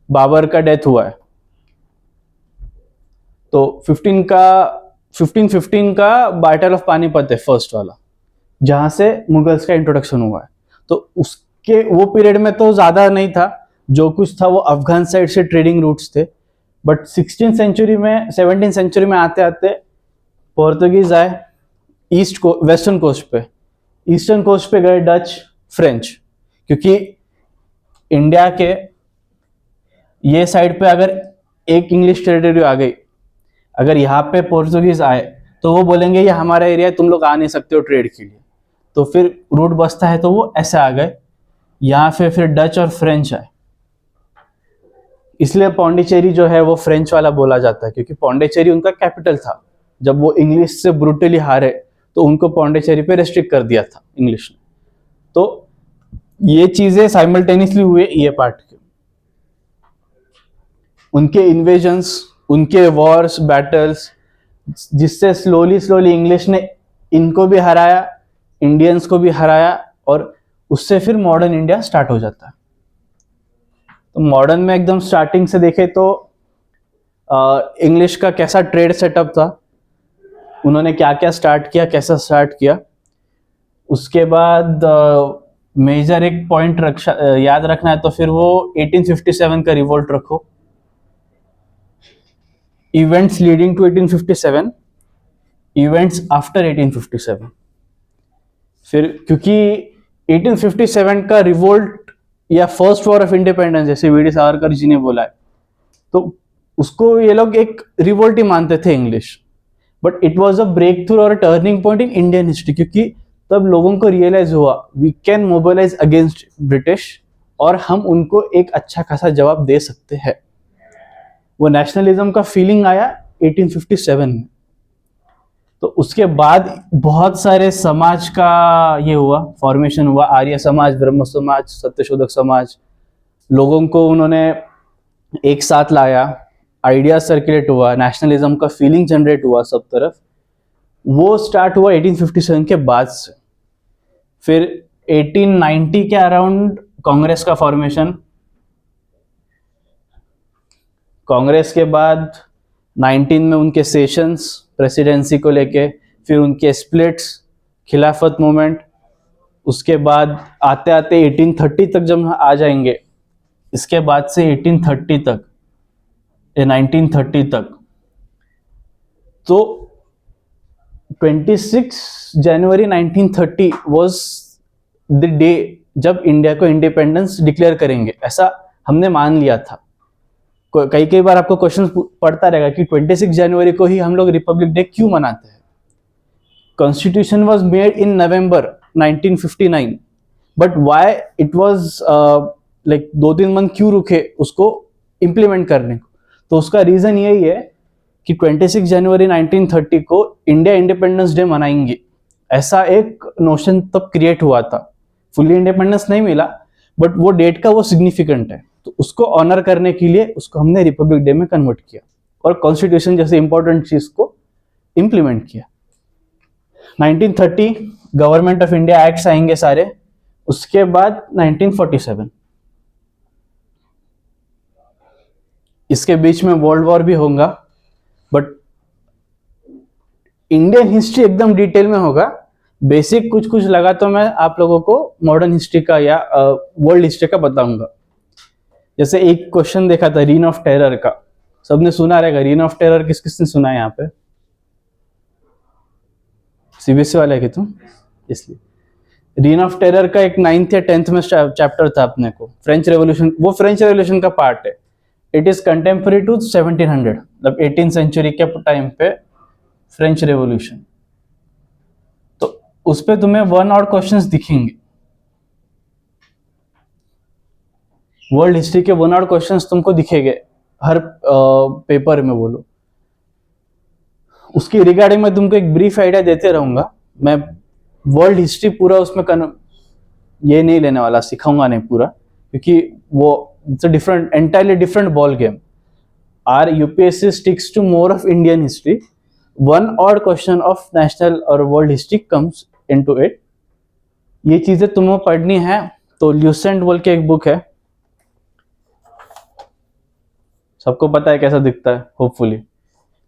बाबर का डेथ हुआ है। तो 1515 का बैटल ऑफ पानीपत है फर्स्ट वाला, जहां से मुगल्स का इंट्रोडक्शन हुआ है। तो उसके वो पीरियड में तो ज्यादा नहीं था, जो कुछ था वो अफगान साइड से ट्रेडिंग रूट्स थे। बट 16 सेंचुरी में 17 सेंचुरी में आते आते पोर्तुगीज आए ईस्ट को वेस्टर्न कोस्ट पे, ईस्टर्न कोस्ट पे गए डच, फ्रेंच। क्योंकि इंडिया के ये साइड पे अगर एक इंग्लिश टेरिटरी आ गई, अगर यहाँ पे पोर्तुगीज आए तो वो बोलेंगे ये हमारा एरिया है, तुम लोग आ नहीं सकते हो ट्रेड के लिए। तो फिर रूट बसता है, तो वो ऐसे आ गए। यहाँ पे फिर डच और फ्रेंच आए, इसलिए पौंडीचेरी जो है वो फ्रेंच वाला बोला जाता है, क्योंकि पौंडीचेरी उनका कैपिटल था। जब वो इंग्लिश से ब्रूटली हारे तो उनको पौंडीचेरी पे रेस्ट्रिक्ट कर दिया था इंग्लिश ने। तो ये चीजें साइमल्टेनियसली हुए ये पार्ट के, उनके इन्वेजन्स, उनके वॉर्स, बैटल्स, जिससे स्लोली स्लोली इंग्लिश ने इनको भी हराया, इंडियंस को भी हराया, और उससे फिर मॉडर्न इंडिया स्टार्ट हो जाता है। तो मॉडर्न में एकदम स्टार्टिंग से देखे तो इंग्लिश का कैसा ट्रेड सेटअप था, उन्होंने क्या क्या स्टार्ट किया, कैसा स्टार्ट किया। उसके बाद मेजर एक पॉइंट याद रखना है तो फिर वो 1857 का रिवोल्ट रखो, events leading to 1857, events after 1857। फिर क्योंकि 1857 का रिवोल्ट या फर्स्ट वॉर ऑफ इंडिपेंडेंस जैसे वीडी सावरकर जी ने बोला है, तो उसको ये लोग एक रिवोल्ट ही मानते थे English. But it was a breakthrough और turning point in Indian history, क्योंकि तब लोगों को रियलाइज हुआ we can mobilise against British, और हम उनको एक अच्छा खासा जवाब दे सकते हैं। वो नेशनलिज्म का फीलिंग आया 1857 में। तो उसके बाद बहुत सारे समाज का ये हुआ, फॉर्मेशन हुआ, आर्य समाज, ब्रह्म समाज, सत्यशोधक समाज। लोगों को उन्होंने एक साथ लाया, आइडिया सर्कुलेट हुआ, नेशनलिज्म का फीलिंग जनरेट हुआ सब तरफ। वो स्टार्ट हुआ 1857 के बाद से। फिर 1890 के अराउंड कांग्रेस का फॉर्मेशन, कांग्रेस के बाद 19 में उनके सेशंस प्रेसिडेंसी को लेके, फिर उनके स्प्लिट्स, खिलाफत मूवमेंट। उसके बाद आते आते 1830 तक जब आ जाएंगे, इसके बाद से 1830 तक, 1930 तक, तो 26 जनवरी 1930 वाज द डे जब इंडिया को इंडिपेंडेंस डिक्लेयर करेंगे, ऐसा हमने मान लिया था। कई कई बार आपको क्वेश्चन पड़ता रहेगा कि 26 जनवरी को ही हम लोग रिपब्लिक डे क्यों मनाते हैं। Constitution was made in November 1959, but why it was like 2-3 month क्यों रुके उसको इम्प्लीमेंट करने को। तो उसका रीजन यही है कि 26 जनवरी 1930 को इंडिया इंडिपेंडेंस डे मनाएंगे, ऐसा एक नोशन तब क्रिएट हुआ था। फुली इंडिपेंडेंस नहीं मिला, बट वो डेट का वो सिग्निफिकेंट है, तो उसको ऑनर करने के लिए उसको हमने रिपब्लिक डे में कन्वर्ट किया और कॉन्स्टिट्यूशन जैसे इंपॉर्टेंट चीज को इंप्लीमेंट किया। 1930 गवर्नमेंट ऑफ इंडिया एक्ट्स आएंगे सारे। उसके बाद 1947, इसके बीच में वर्ल्ड वॉर भी होगा, बट इंडियन हिस्ट्री एकदम डिटेल में होगा। बेसिक कुछ कुछ लगा तो मैं आप लोगों को मॉडर्न हिस्ट्री का या वर्ल्ड हिस्ट्री का बताऊंगा। जैसे एक क्वेश्चन देखा था रीन ऑफ टेरर का, सबने सुना रहेगा। रीन ऑफ टेरर किस किसने सुना है यहाँ पे? सीबीएसई वाले है कि तुम? इसलिए रीन ऑफ टेरर का एक 9th या 10th में चैप्टर था अपने को, फ्रेंच रेवोल्यूशन। वो फ्रेंच रेवोल्यूशन का पार्ट है। इट इज कंटेम्पररी टू 1700, मतलब 18th सेंचुरी के टाइम पे फ्रेंच रेवोल्यूशन। तो उस पे तुम्हें 1 और क्वेश्चंस दिखेंगे, वर्ल्ड हिस्ट्री के 1 और क्वेश्चंस तुमको दिखेंगे हर पेपर में बोलो। उसकी रिगार्डिंग मैं तुमको एक ब्रीफ आइडिया देते रहूंगा। मैं वर्ल्ड हिस्ट्री पूरा उसमें ये नहीं लेने वाला, सिखाऊंगा नहीं पूरा, क्योंकि वो it's a different, entirely different ball game. Our UPSC sticks to more of Indian history, 1 और क्वेश्चन ऑफ नेशनल और world history comes into it. ये चीजें तुम्हें पढ़नी है। तो ल्यूसेंट बोल के एक बुक है, सबको पता है कैसा दिखता है होपफुली।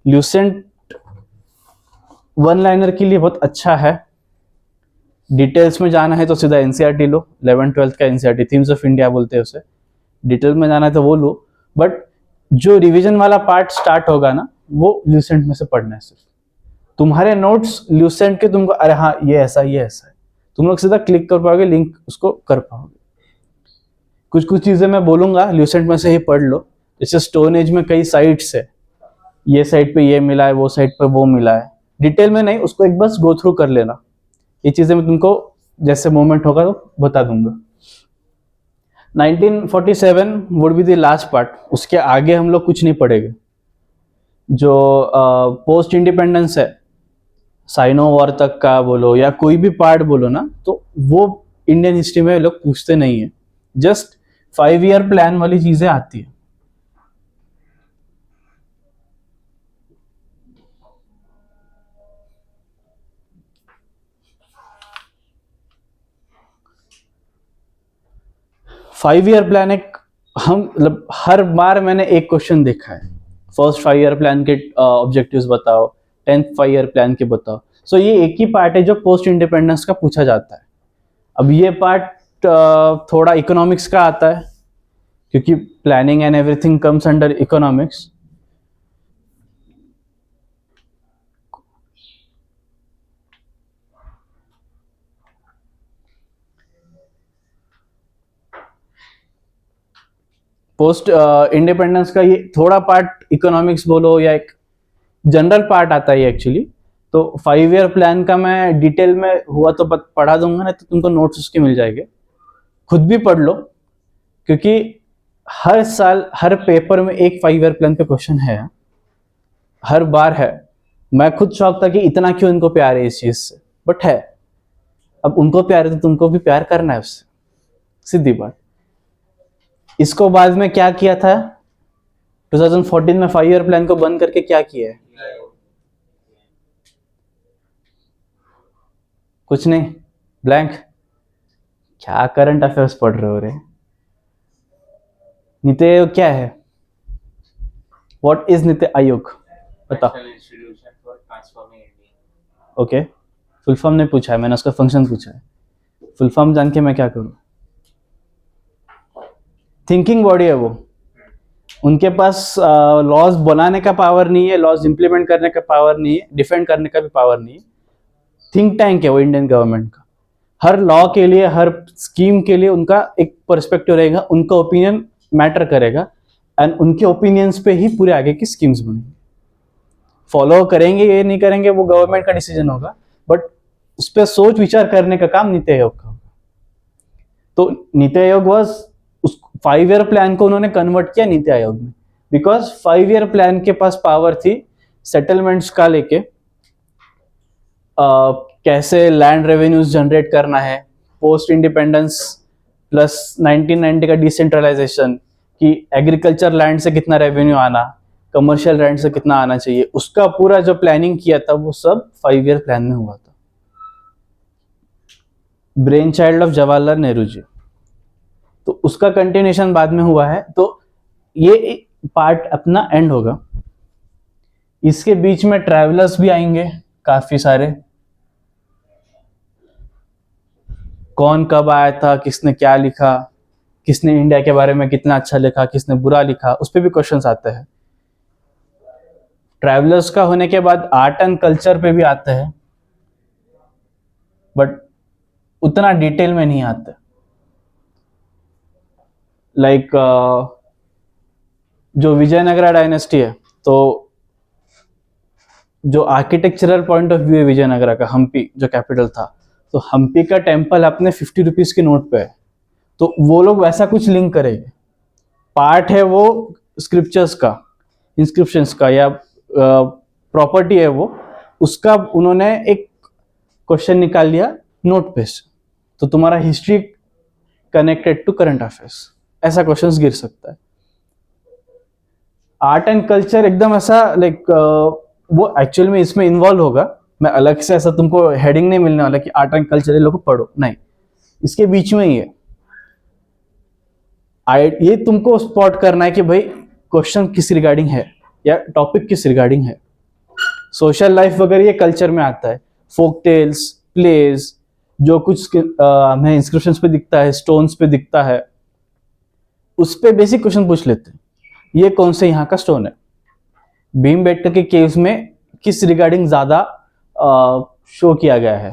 ल्यूसेंट वन लाइनर के लिए बहुत अच्छा है। डिटेल्स में जाना है तो सीधा एनसीईआरटी लो, 11th-12th का एनसीईआरटी, थीम्स ऑफ इंडिया बोलते हैं उसे। डिटेल में जाना है तो वो लो, बट जो रिवीजन वाला पार्ट स्टार्ट होगा ना, वो ल्यूसेंट में से पढ़ना है सिर्फ। तुम्हारे नोट्स ल्यूसेंट के तुमको, अरे हाँ ये ऐसा है, तुम लोग सीधा क्लिक कर पाओगे, लिंक उसको कर पाओगे। कुछ कुछ चीजें मैं बोलूंगा ल्यूसेंट में से ही पढ़ लो। जैसे स्टोन एज में कई साइट्स है, ये साइट पे ये मिला है, वो साइट पे वो मिला है, डिटेल में नहीं, उसको एक बस गो थ्रू कर लेना। ये चीजें मैं तुमको जैसे मोमेंट होगा तो बता दूंगा। 1947 would be the last part, उसके आगे हम लोग कुछ नहीं पढ़ेंगे। जो पोस्ट इंडिपेंडेंस है, साइनो वॉर तक का बोलो या कोई भी पार्ट बोलो ना, तो वो इंडियन हिस्ट्री में लोग पूछते नहीं है। जस्ट 5 ईयर प्लान वाली चीजें आती है। फाइव ईयर प्लान एक, हम मतलब हर बार मैंने एक क्वेश्चन देखा है, फर्स्ट 5 ईयर प्लान के ऑब्जेक्टिव्स बताओ, 10th 5 ईयर प्लान के बताओ। सो ये एक ही पार्ट है जो पोस्ट इंडिपेंडेंस का पूछा जाता है। अब ये पार्ट थोड़ा इकोनॉमिक्स का आता है, क्योंकि planning and everything comes under economics. Post independence का ये थोड़ा पार्ट इकोनॉमिक्स बोलो या एक जनरल पार्ट आता है एक्चुअली। तो 5 ईयर प्लान का मैं डिटेल में हुआ तो पढ़ा दूंगा, ना तो तुमको नोट्स उसके मिल जाएंगे, खुद भी पढ़ लो। क्योंकि हर साल हर पेपर में एक 5 ईयर प्लान पे क्वेश्चन है, हर बार है। मैं खुद शौक था कि इतना क्यों इनको प्यार है इस चीज से, बट है। अब उनको प्यार है तो तुमको भी प्यार करना है उससे, सीधी बात। इसको बाद में क्या किया था, 2014 में 5 ईयर प्लान को बंद करके क्या किया है? कुछ नहीं, ब्लैंक। क्या करंट अफेयर्स पढ़ रहे हो रे? नीति आयोग क्या है? What is NITI Aayog? बताओ। ओके, फुल फॉर्म नहीं पूछा है मैंने, उसका फंक्शन पूछा है। फुल फॉर्म जान के मैं क्या करूं? थिंकिंग बॉडी है वो। उनके पास लॉज बनाने का पावर नहीं है, लॉज इंप्लीमेंट करने का पावर नहीं है, डिफेंड करने का भी पावर नहीं है। थिंक टैंक है वो इंडियन गवर्नमेंट का। हर लॉ के लिए, हर स्कीम के लिए उनका एक पर्सपेक्टिव रहेगा, उनका ओपिनियन मैटर करेगा, एंड उनके ओपिनियंस पे ही पूरे आगे की स्कीम्स बनेंगी। फॉलो करेंगे ये नहीं करेंगे वो गवर्नमेंट का डिसीजन होगा, बट उस पर सोच विचार करने का काम नीति आयोग का होगा। तो नीति आयोग वाज, उस 5 ईयर प्लान को उन्होंने कन्वर्ट किया नीति आयोग में, बिकॉज 5 ईयर प्लान के पास पावर थी सेटलमेंट्स का लेके, कैसे लैंड रेवेन्यूज जनरेट करना है, पोस्ट इंडिपेंडेंस प्लस 1990 का डिसेंट्रलाइजेशन, कि एग्रीकल्चर लैंड से कितना रेवेन्यू आना, कमर्शियल लैंड से कितना आना चाहिए, उसका पूरा जो प्लानिंग किया था वो सब 5 ईयर प्लान में हुआ था। Brain child of Jawaharlal Nehru ji. तो उसका कंटिन्यूएशन बाद में हुआ है। तो ये पार्ट अपना एंड होगा। इसके बीच में ट्रैवलर्स भी आएंगे काफी सारे, कौन कब आया था, किसने क्या लिखा, किसने इंडिया के बारे में कितना अच्छा लिखा, किसने बुरा लिखा, उस पर भी क्वेश्चंस आते हैं। ट्रैवलर्स का होने के बाद आर्ट एंड कल्चर पे भी आते हैं, बट उतना डिटेल में नहीं आते। लाइक जो विजयनगरा डायनेस्टी है, तो जो आर्किटेक्चरल पॉइंट ऑफ व्यू है विजयनगरा का, हम्पी जो कैपिटल था, तो हम्पी का टेम्पल अपने 50 रुपीज के नोट पे है। तो वो लोग वैसा कुछ लिंक करेंगे। पार्ट है वो स्क्रिप्चर्स का, इंस्क्रिप्शंस का, या प्रॉपर्टी है वो, उसका उन्होंने एक क्वेश्चन निकाल लिया नोट पे से। तो तुम्हारा history connected to current affairs, ऐसा क्वेश्चंस गिर सकता है। आर्ट एंड कल्चर एकदम ऐसा लाइक वो एक्चुअल में इसमें इन्वॉल्व होगा, मैं अलग से ऐसा तुमको हेडिंग नहीं मिलने वाला कि आर्ट एंड कल्चर लोग पढ़ो, नहीं, इसके बीच में ही है। ये तुमको स्पॉट करना है कि भाई क्वेश्चन किस रिगार्डिंग है या टॉपिक किस रिगार्डिंग है। सोशल लाइफ वगैरह ये कल्चर में आता है, फोक टेल्स, प्लेज, जो कुछ हमें इंस्क्रिप्शंस पे दिखता है, स्टोन्स पे दिखता है, उस पे बेसिक क्वेश्चन पूछ लेते हैं। ये कौन से यहाँ का स्टोन है, भीमबेटका के केव्स में किस रिगार्डिंग ज्यादा शो किया गया है,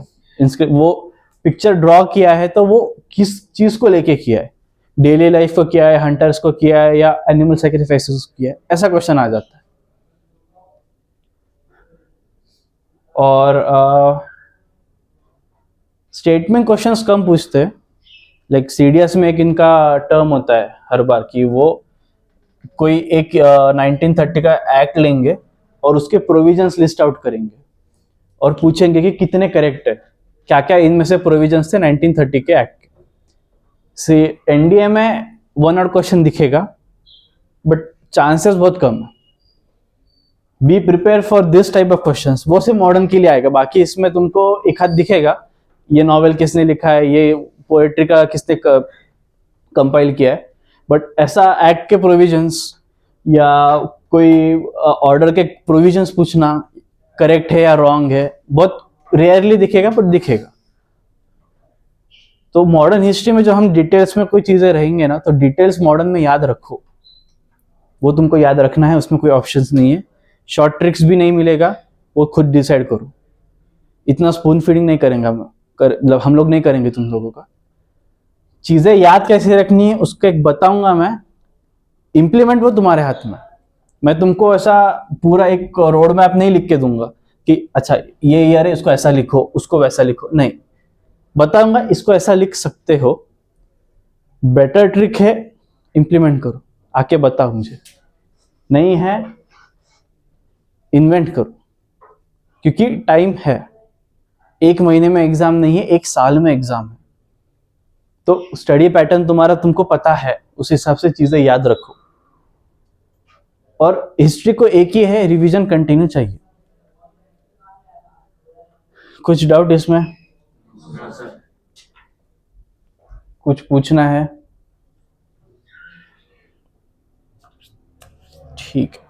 वो पिक्चर ड्रॉ किया है तो वो किस चीज को लेके किया है, डेली लाइफ को किया है, हंटर्स को किया है, या एनिमल सैक्रिफाइसेस को किया है, ऐसा क्वेश्चन आ जाता है। और स्टेटमेंट क्वेश्चंस कम पूछते हैं। लाइक सीडीएस में एक इनका टर्म होता है हर बार कि वो कोई एक 1930 का एक्ट लेंगे और उसके प्रोविजंस लिस्ट आउट करेंगे और पूछेंगे कि कितने करेक्ट है, क्या क्या इनमें से प्रोविजंस थे 1930 के एक्ट के। से एनडीए में वन आउट क्वेश्चन दिखेगा, बट चांसेस बहुत कम है। Be prepare for this type of questions, वो सिर्फ मॉडर्न के लिए आएगा, बाकी इसमें तुमको एक हाथ दिखेगा, ये नॉवेल किसने लिखा है, ये पोएट्री का किसने कंपाइल किया है, बट ऐसा एक्ट के प्रोविजंस या कोई ऑर्डर के प्रोविजंस पूछना करेक्ट है या रॉन्ग है बहुत रेयरली दिखेगा, बट दिखेगा। तो मॉडर्न हिस्ट्री में जो हम डिटेल्स में कोई चीजें रहेंगे ना, तो डिटेल्स मॉडर्न में याद रखो, वो तुमको याद रखना है, उसमें कोई ऑप्शंस नहीं है, शॉर्ट ट्रिक्स भी नहीं मिलेगा, वो खुद डिसाइड करो। इतना स्पून फीडिंग नहीं करेंगे हम लोग नहीं करेंगे तुम लोगों का। चीजें याद कैसे रखनी है उसको एक बताऊंगा मैं, इंप्लीमेंट वो तुम्हारे हाथ में। मैं तुमको ऐसा पूरा एक रोड मैप नहीं लिख के दूंगा कि अच्छा ये ईयर है इसको ऐसा लिखो उसको वैसा लिखो, नहीं, बताऊंगा इसको ऐसा लिख सकते हो, बेटर ट्रिक है, इंप्लीमेंट करो, आके बताओ मुझे, नहीं है इन्वेंट करो, क्योंकि टाइम है, एक महीने में एग्जाम नहीं है, एक साल में एग्जाम है। तो स्टडी पैटर्न तुम्हारा तुमको पता है, उस हिसाब से चीजें याद रखो। और हिस्ट्री को एक ही है, रिवीजन कंटिन्यू चाहिए। कुछ डाउट इसमें, कुछ पूछना है? ठीक है।